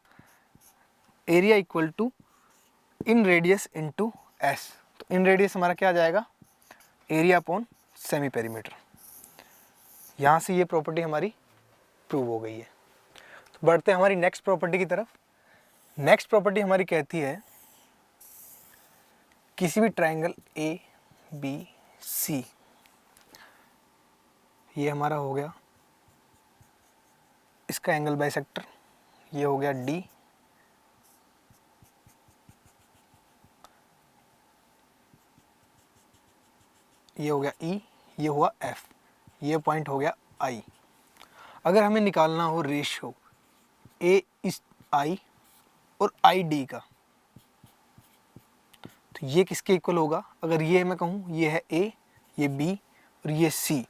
[SPEAKER 2] area equal to inradius into S। तो इन रेडियस हमारा क्या आ जाएगा, एरिया अपॉन सेमी पेरीमीटर। यहाँ से ये प्रॉपर्टी हमारी प्रूव हो गई है। तो बढ़ते हैं हमारी नेक्स्ट प्रॉपर्टी की तरफ। नेक्स्ट प्रॉपर्टी हमारी कहती है, किसी भी ट्रायंगल ABC, ये हमारा हो गया इसका एंगल बाइसेक्टर, ये हो गया D, ये हो गया E, ये हुआ F, ये पॉइंट हो गया I। अगर हमें निकालना हो रेशियो AI और ID का, तो ये किसके इक्वल होगा, अगर ये मैं कहूँ ये है A, ये B और ये C,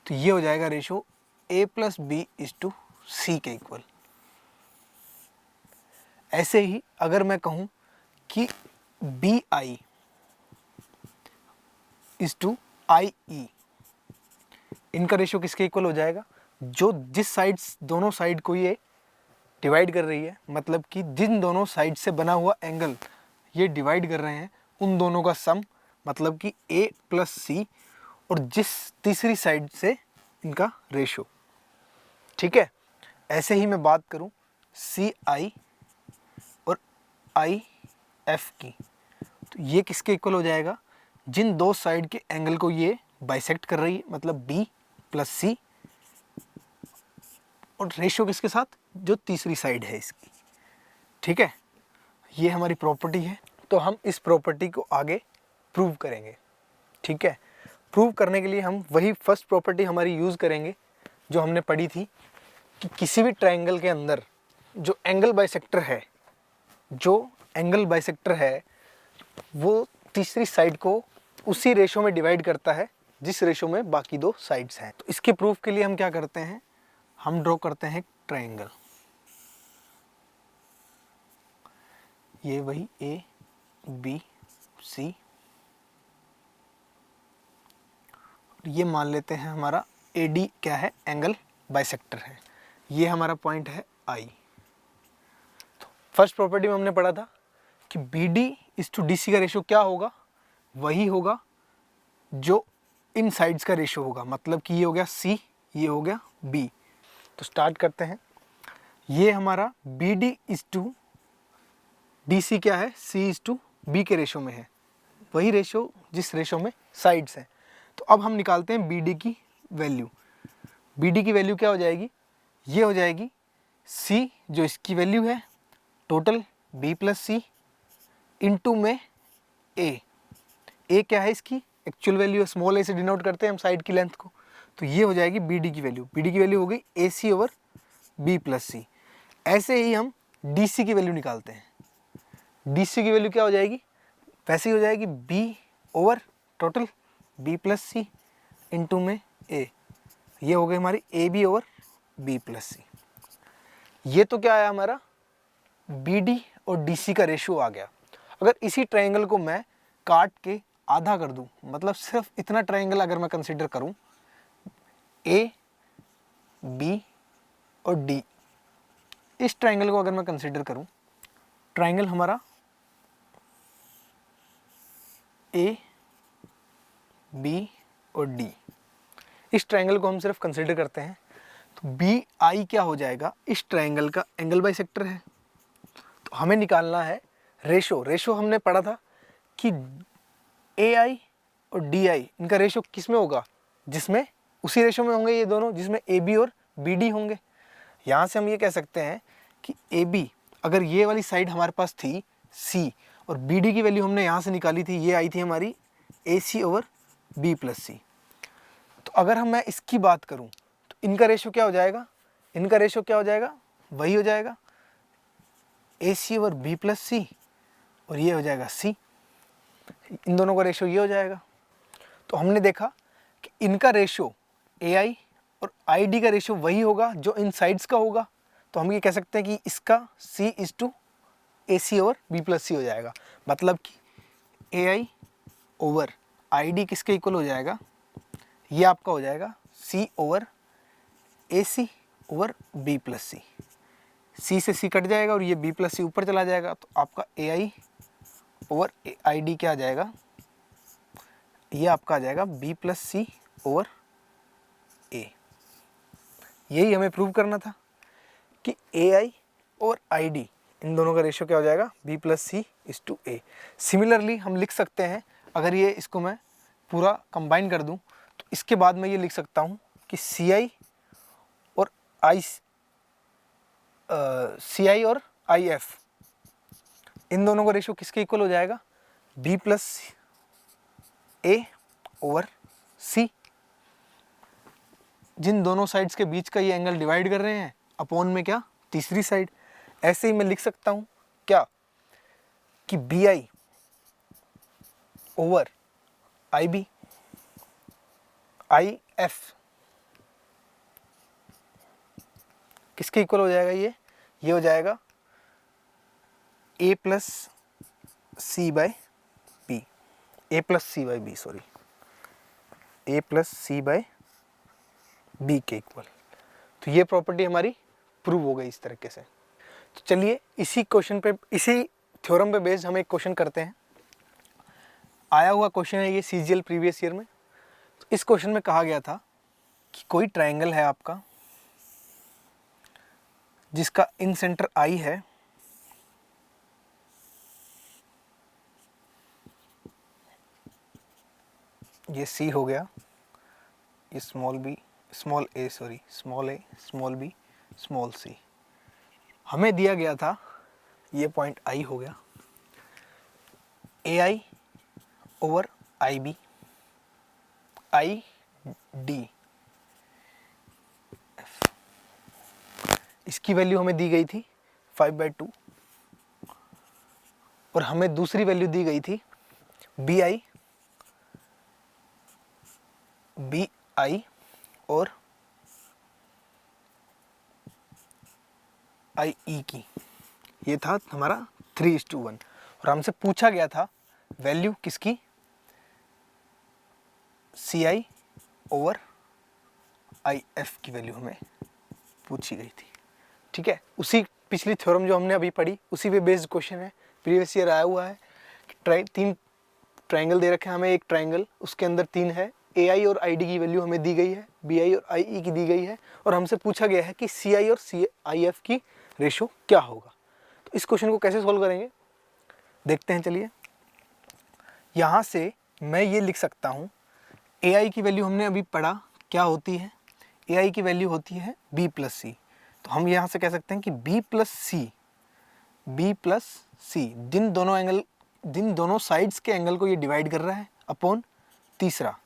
[SPEAKER 2] तो ये हो जाएगा ratio A plus B is to C के इक्वल। ऐसे ही अगर मैं कहूँ कि B I is to I E, इनका रेशियो किसके इक्वल हो जाएगा, जो जिस साइड्स दोनों साइड को ये डिवाइड कर रही है, मतलब कि जिन दोनों साइड से बना हुआ एंगल ये डिवाइड कर रहे हैं उन दोनों का सम, मतलब कि ए प्लस सी, और जिस तीसरी साइड से इनका रेशो। ठीक है, ऐसे ही मैं बात करूं सी आई और आई एफ की, तो ये किसके इक्वल हो जाएगा, जिन दो साइड के एंगल को ये बाइसेक्ट कर रही है, मतलब बी प्लस सी, और रेशो किसके साथ, जो तीसरी साइड है इसकी। ठीक है, ये हमारी प्रॉपर्टी है, तो हम इस प्रॉपर्टी को आगे प्रूव करेंगे। ठीक है, प्रूव करने के लिए हम वही फर्स्ट प्रॉपर्टी हमारी यूज़ करेंगे जो हमने पढ़ी थी कि किसी भी ट्रायंगल के अंदर जो एंगल बाइसेक्टर है, वो तीसरी साइड को उसी रेशो में डिवाइड करता है जिस रेशो में बाकी दो साइड्स हैं। तो इसके प्रूफ के लिए हम क्या करते हैं, हम ड्रॉ करते हैं ट्रायंगल। ये वही ए बी सी, ये मान लेते हैं हमारा ए डी क्या है, एंगल बाइसेक्टर है, ये हमारा पॉइंट है आई। तो फर्स्ट प्रॉपर्टी में हमने पढ़ा था कि B D is to D C का रेशो क्या होगा, वही होगा जो इन साइड्स का रेशो होगा, मतलब कि ये हो गया सी, ये हो गया बी। तो स्टार्ट करते हैं, ये हमारा B D is to D C क्या है, सी इज टू बी के रेशो में है, वही रेशो जिस रेशो में साइड्स हैं। तो अब हम निकालते हैं बी डी की वैल्यू। बी डी की वैल्यू क्या हो जाएगी, ये हो जाएगी सी जो इसकी वैल्यू है total B plus C into में ए क्या है इसकी एक्चुअल वैल्यू है, स्मॉल ए से डिनोट करते हैं हम साइड की लेंथ को, तो ये हो जाएगी बी डी की वैल्यू। बी डी की वैल्यू हो गई ए सी ओवर बी प्लस सी। ऐसे ही हम डी सी की वैल्यू निकालते हैं, डी सी की वैल्यू क्या हो जाएगी, वैसे ही हो जाएगी B over total B plus C into में ए, ये हो गई हमारी A B over B plus C. ये तो क्या आया हमारा, बी डी और डी सी का रेशियो आ गया। अगर इसी ट्रायंगल को मैं काट के आधा कर दूं, मतलब सिर्फ इतना ट्रायंगल अगर मैं कंसीडर करूं, ए बी और डी, इस ट्रायंगल को अगर मैं कंसीडर करूं, ट्रायंगल हमारा ए बी और डी, इस ट्रायंगल को हम सिर्फ कंसीडर करते हैं, तो बी आई क्या हो जाएगा, इस ट्रायंगल का एंगल बाइसेक्टर है। तो हमें निकालना है रेशो हमने पढ़ा था कि ए आई और डी आई इनका रेशो किस में होगा, जिसमें उसी रेशो में होंगे ये दोनों जिसमें ए बी और बी डी होंगे। यहाँ से हम ये कह सकते हैं कि ए बी, अगर ये वाली साइड हमारे पास थी सी, और बी डी की वैल्यू हमने यहाँ से निकाली थी, ये आई थी हमारी ए सी ओवर बी प्लस सी। तो अगर मैं इसकी बात करूं तो इनका रेशो क्या हो जाएगा, इनका रेशो क्या हो जाएगा, वही हो जाएगा ए सी ओवर बी प्लस सी, और ये हो जाएगा सी, इन दोनों का रेशो ये हो जाएगा। तो हमने देखा कि इनका रेशो ए आई और आई डी का रेशो वही होगा जो इन साइड्स का होगा। तो हम ये कह सकते हैं कि इसका C is to A C over B plus C हो जाएगा, मतलब कि A I over I D किसके इक्वल हो जाएगा, ये आपका हो जाएगा C over A C over B plus C. C से सी कट जाएगा और ये बी प्लस सी ऊपर चला जाएगा, तो आपका ए आई ओवर आई डी क्या आ जाएगा, ये आपका आ जाएगा बी प्लस सी ओवर ए। यही हमें प्रूव करना था कि ए आई और आई डी इन दोनों का रेशियो क्या हो जाएगा, B plus C is to A. Similarly हम लिख सकते हैं, अगर ये इसको मैं पूरा कंबाइन कर दूं, तो इसके बाद मैं ये लिख सकता हूँ कि सी आई और आई एफ इन दोनों का रेशियो किसके इक्वल हो जाएगा, बी प्लस ए ओवर सी। जिन दोनों साइड्स के बीच का ये एंगल डिवाइड कर रहे हैं अपॉन में क्या, तीसरी साइड। ऐसे ही मैं लिख सकता हूँ क्या, कि B I over I B, I F किसके इक्वल हो जाएगा, ये हो जाएगा A plus C by B, A plus C by B, sorry, A plus C by B के इक्वल। तो ये प्रॉपर्टी हमारी प्रूव हो गई इस तरीके से। तो चलिए इसी क्वेश्चन पे, इसी थ्योरम पे बेस्ड हम एक क्वेश्चन करते हैं। आया हुआ क्वेश्चन है ये सीजीएल प्रीवियस ईयर में। तो इस क्वेश्चन में कहा गया था कि कोई ट्रायंगल है आपका जिसका इन सेंटर आई है, ये सी हो गया, ये small B, small A, sorry, small A, small B, small C. हमें दिया गया था ये पॉइंट आई हो गया, A I over I B, I D, इसकी वैल्यू हमें दी गई थी 5/2 और हमें दूसरी वैल्यू दी गई थी बी आई और आई ई की। ये था हमारा 3:1 और हमसे पूछा गया था वैल्यू किसकी, सी आई ओवर आई एफ की वैल्यू हमें पूछी गई थी। ठीक है, उसी पिछली थ्योरम जो हमने अभी पढ़ी उसी पे बेस्ड क्वेश्चन है, प्रीवियस ईयर आया हुआ है कि तीन ट्रायंगल दे रखे हैं हमें, एक ट्रायंगल उसके अंदर तीन है, ए आई और आई डी की वैल्यू हमें दी गई है, बी आई और आई ई की दी गई है और हमसे पूछा गया है कि सी आई और सी आई एफ की रेशो क्या होगा। तो इस क्वेश्चन को कैसे सॉल्व करेंगे देखते हैं। चलिए, यहाँ से मैं ये लिख सकता हूँ, ए आई की वैल्यू हमने अभी पढ़ा क्या होती है, ए आई की वैल्यू होती है बी प्लस सी। तो हम यहाँ से कह सकते हैं कि बी प्लस सी जिन दोनों साइड्स के एंगल को ये डिवाइड कर रहा है अपॉन तीसरा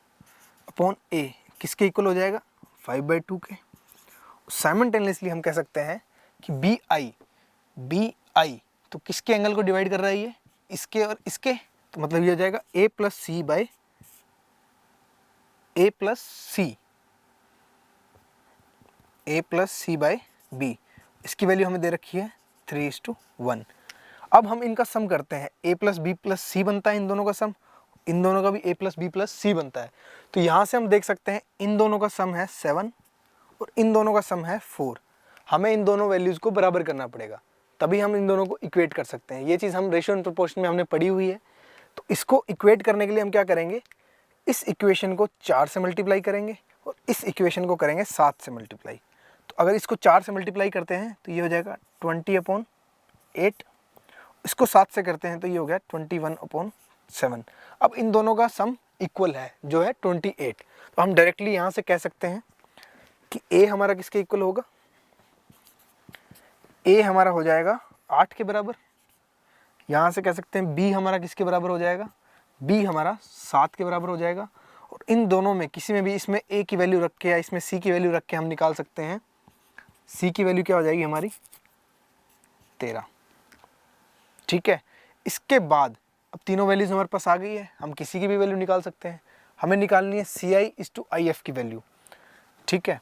[SPEAKER 2] अपॉन ए, किसके इक्वल हो जाएगा 5/2 के। साइमल्टेनियसली हम कह सकते हैं कि बी आई तो किसके एंगल को डिवाइड कर रहा है ये, इसके और इसके, तो मतलब ये हो जाएगा A plus C by B. इसकी वैल्यू हमें दे रखी है 3:1। अब हम इनका सम करते हैं, ए प्लस बी प्लस सी बनता है इन दोनों का सम, इन दोनों का भी ए प्लस बी प्लस सी बनता है। तो यहाँ से हम देख सकते हैं इन दोनों का सम है 7 और इन दोनों का सम है 4। हमें इन दोनों वैल्यूज़ को बराबर करना पड़ेगा, तभी हम इन दोनों को इक्वेट कर सकते हैं। ये चीज़ हम रेशियो एंड प्रोपोर्शन में हमने पढ़ी हुई है। तो इसको इक्वेट करने के लिए हम क्या करेंगे, इस इक्वेशन को 4 से मल्टीप्लाई करेंगे और इस इक्वेशन को करेंगे 7 से मल्टीप्लाई। तो अगर इसको 4 से मल्टीप्लाई करते हैं तो ये हो जाएगा 20/8, इसको 7 से करते हैं तो ये हो गया 21/7। अब इन दोनों का सम इक्वल है जो है 28। तो हम डायरेक्टली यहाँ से कह सकते हैं कि ए हमारा किसके इक्वल होगा, ए हमारा हो जाएगा 8 के बराबर। यहाँ से कह सकते हैं बी हमारा किसके बराबर हो जाएगा, बी हमारा 7 के बराबर हो जाएगा। और इन दोनों में किसी में भी इसमें ए की वैल्यू रख के या इसमें सी की वैल्यू रख के हम निकाल सकते हैं, सी की वैल्यू क्या हो जाएगी हमारी 13। ठीक है, इसके बाद अब तीनों वैल्यूज हमारे पास आ गई है, हम किसी की भी वैल्यू निकाल सकते हैं। हमें निकालनी है सी आई इज टू आई एफ की वैल्यू। ठीक है,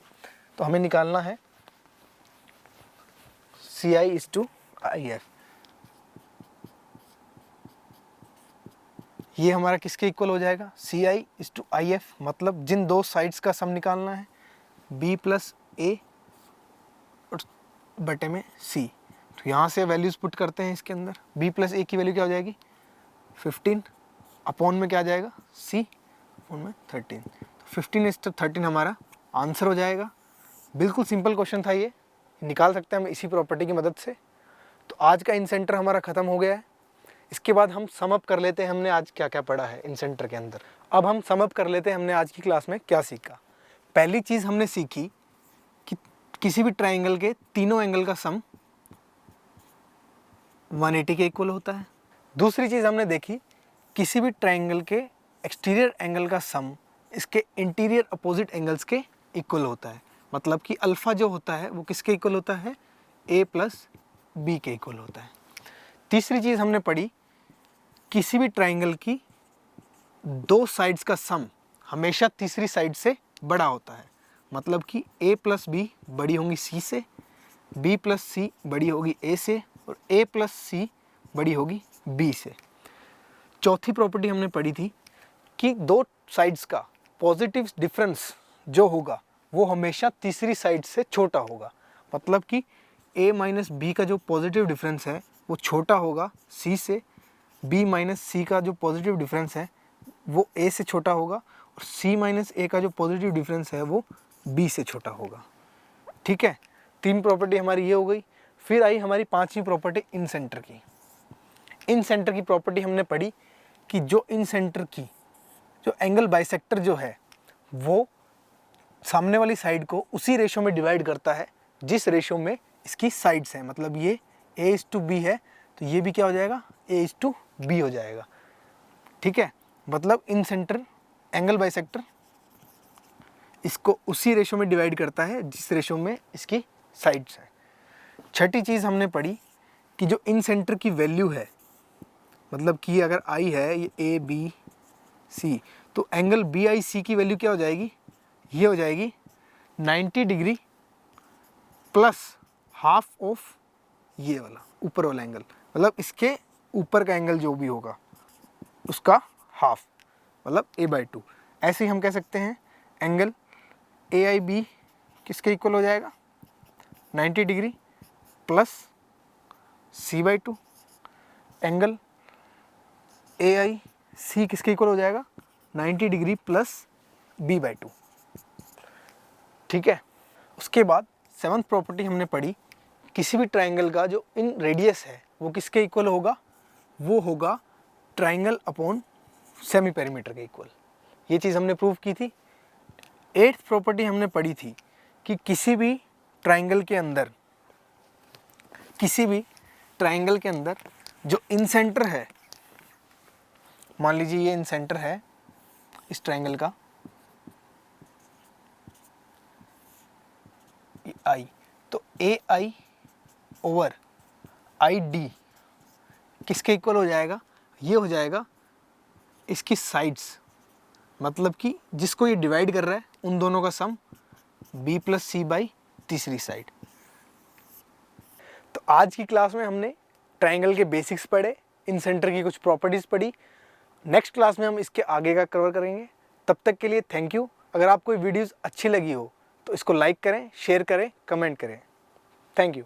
[SPEAKER 2] तो हमें निकालना है सी आई इज टू आई एफ। ये हमारा किसके इक्वल हो जाएगा, सी आई इज टू आई एफ, मतलब जिन दो साइड्स का सम निकालना है, बी प्लस ए और बटे में सी। तो यहाँ से वैल्यूज़ पुट करते हैं इसके अंदर, बी प्लस ए की वैल्यू क्या हो जाएगी 15 अपॉन में क्या आ जाएगा सी अपॉन में 13। तो 15:13 हमारा आंसर हो जाएगा। बिल्कुल सिंपल क्वेश्चन था ये, निकाल सकते हैं हम इसी प्रॉपर्टी की मदद से। तो आज का इन सेंटर हमारा ख़त्म हो गया है। इसके बाद हम सम अप कर लेते हैं हमने आज क्या क्या पढ़ा है इन सेंटर के अंदर। अब हम सम अप कर लेते हैं हमने आज की क्लास में क्या सीखा। पहली चीज़ हमने सीखी कि किसी भी ट्राइंगल के तीनों एंगल का सम 180 के इक्वल होता है। दूसरी चीज़ हमने देखी किसी भी ट्राइंगल के एक्सटीरियर एंगल का सम इसके इंटीरियर अपोजिट एंगल्स के इक्वल होता है, मतलब कि अल्फ़ा जो होता है वो किसके इक्वल होता है, ए प्लस बी के इक्वल होता है। तीसरी चीज़ हमने पढ़ी किसी भी ट्राइंगल की दो साइड्स का सम हमेशा तीसरी साइड से बड़ा होता है, मतलब कि ए प्लस बी बड़ी होंगी सी से, बी प्लस सी बड़ी होगी ए से और ए प्लस सी बड़ी होगी बी से। चौथी प्रॉपर्टी हमने पढ़ी थी कि दो साइड्स का पॉजिटिव डिफरेंस जो होगा वो हमेशा तीसरी साइड से छोटा होगा। मतलब कि a माइनस बी का जो पॉजिटिव डिफरेंस है वो छोटा होगा c से, b माइनस सी का जो पॉजिटिव डिफरेंस है वो a से छोटा होगा, और c माइनस a का जो पॉजिटिव डिफरेंस है वो b से छोटा होगा। ठीक है, 3 प्रॉपर्टी हमारी ये हो गई। फिर आई हमारी 5वीं प्रॉपर्टी इन सेंटर की। इन सेंटर की प्रॉपर्टी हमने पढ़ी कि जो इन सेंटर की जो एंगल बाइसेक्टर जो है वो सामने वाली साइड को उसी रेशो में डिवाइड करता है जिस रेशो में इसकी साइड्स हैं। मतलब ये a/b है तो ये भी क्या हो जाएगा, a/b हो जाएगा। ठीक है, मतलब इन सेंटर एंगल बाइसेक्टर इसको उसी रेशो में डिवाइड करता है जिस रेशो में इसकी साइड्स हैं। छठी चीज़ हमने पढ़ी कि जो इन सेंटर की वैल्यू है, मतलब कि अगर I है ये ABC, तो एंगल BIC की वैल्यू क्या हो जाएगी, ये हो जाएगी 90 डिग्री प्लस हाफ ऑफ ये वाला ऊपर वाला एंगल, मतलब इसके ऊपर का एंगल जो भी होगा उसका हाफ, मतलब a/2। ऐसे ही हम कह सकते हैं एंगल AIB किसके इक्वल हो जाएगा, 90 degree plus c/2। Angle AIC किसके इक्वल हो जाएगा, 90 डिग्री प्लस b/2। ठीक है, उसके बाद 7th प्रॉपर्टी हमने पढ़ी, किसी भी ट्राइंगल का जो इन रेडियस है वो किसके इक्वल होगा, वो होगा ट्राइंगल अपॉन सेमी पेरीमीटर के इक्वल। ये चीज़ हमने प्रूव की थी। 8th प्रॉपर्टी हमने पढ़ी थी कि किसी भी ट्राइंगल के अंदर जो इन सेंटर है, मान लीजिए ये इन सेंटर है इस ट्राइंगल का I, तो AI ओवर ID किसके इक्वल हो जाएगा, ये हो जाएगा इसकी साइड्स, मतलब कि जिसको ये डिवाइड कर रहा है उन दोनों का सम B प्लस C बाई तीसरी साइड। तो आज की क्लास में हमने ट्राइंगल के बेसिक्स पढ़े, इन सेंटर की कुछ प्रॉपर्टीज़ पढ़ी। नेक्स्ट क्लास में हम इसके आगे का कवर करेंगे। तब तक के लिए थैंक यू। अगर आपको वीडियोज़ अच्छी लगी हो तो इसको लाइक करें, शेयर करें, कमेंट करें। Thank you.